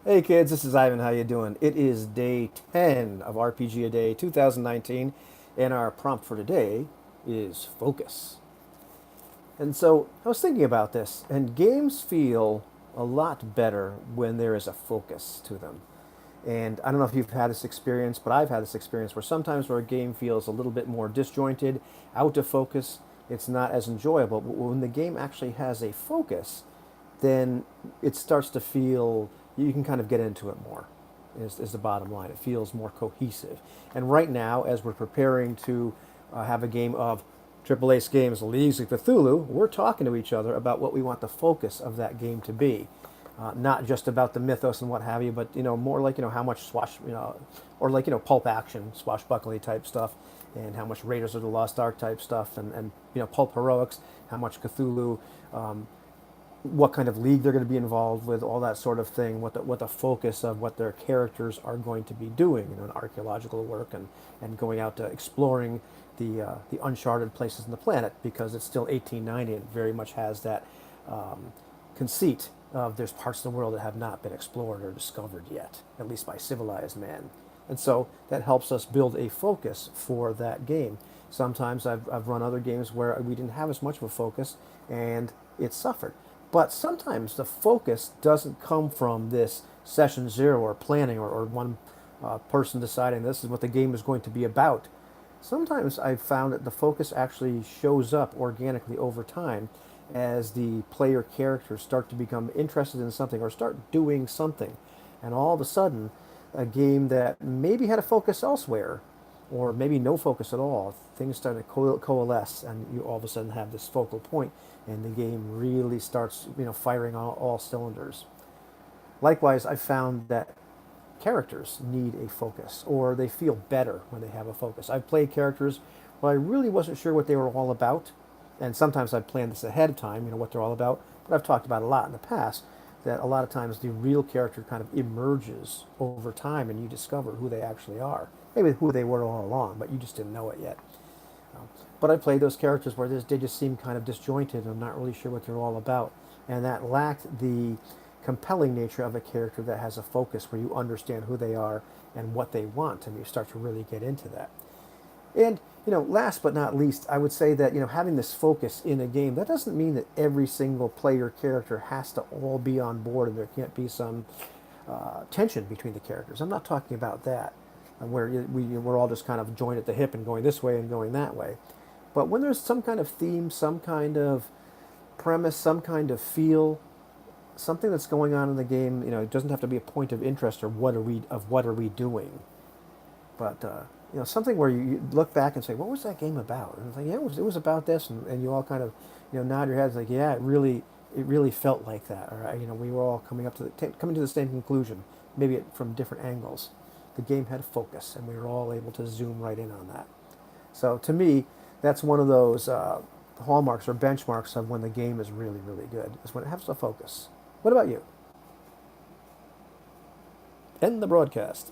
Hey kids, this is Ivan. How you doing? It is day 10 of RPG A Day 2019, and our prompt for today is focus. And so I was thinking about this, and games feel a lot better when there is a focus to them. And I don't know if you've had this experience, but I've had this experience where sometimes where a game feels a little bit more disjointed, out of focus, it's not as enjoyable. But when the game actually has a focus, then it starts to feel you can kind of get into it more is the bottom line. It feels more cohesive. And right now, as we're preparing to have a game of Triple Ace Games Leagues of Cthulhu, we're talking to each other about what we want the focus of that game to be. Not just about the mythos and what have you, but more like how much or like pulp action, swashbuckling type stuff, and how much Raiders of the Lost Ark type stuff, and pulp heroics, how much Cthulhu, what kind of league they're going to be involved with, all that sort of thing, what the focus of what their characters are going to be doing, in archaeological work and going out to exploring the uncharted places in the planet because it's still 1890 and very much has that conceit of there's parts of the world that have not been explored or discovered yet, at least by civilized man. And so that helps us build a focus for that game. Sometimes I've run other games where we didn't have as much of a focus and it suffered. But sometimes the focus doesn't come from this session zero or planning or one person deciding this is what the game is going to be about. Sometimes I've found that the focus actually shows up organically over time as the player characters start to become interested in something or start doing something. And all of a sudden, a game that maybe had a focus elsewhere or maybe no focus at all, things start to coalesce and you all of a sudden have this focal point and the game really starts firing on all cylinders. Likewise, I found that characters need a focus or they feel better when they have a focus. I've played characters where I really wasn't sure what they were all about, and sometimes I've planned this ahead of time, what they're all about, but I've talked about a lot in the past that a lot of times the real character kind of emerges over time and you discover who they actually are. Maybe who they were all along, but you just didn't know it yet. But I played those characters where they just seem kind of disjointed and I'm not really sure what they're all about. And that lacked the compelling nature of a character that has a focus where you understand who they are and what they want, and you start to really get into that. And last but not least, I would say that having this focus in a game that doesn't mean that every single player character has to all be on board and there can't be some tension between the characters. I'm not talking about that, where we're all just kind of joined at the hip and going this way and going that way. But when there's some kind of theme, some kind of premise, some kind of feel, something that's going on in the game, it doesn't have to be a point of interest or what are we doing, but something where you look back and say, what was that game about? And it's like, yeah, it was about this, and you all kind of nod your heads like, yeah, it really felt like that, or we were all coming to the same conclusion, maybe from different angles. The game had focus, and we were all able to zoom right in on that. So to me, that's one of those hallmarks or benchmarks of when the game is really, really good, is when it has a focus. What about you? End the broadcast.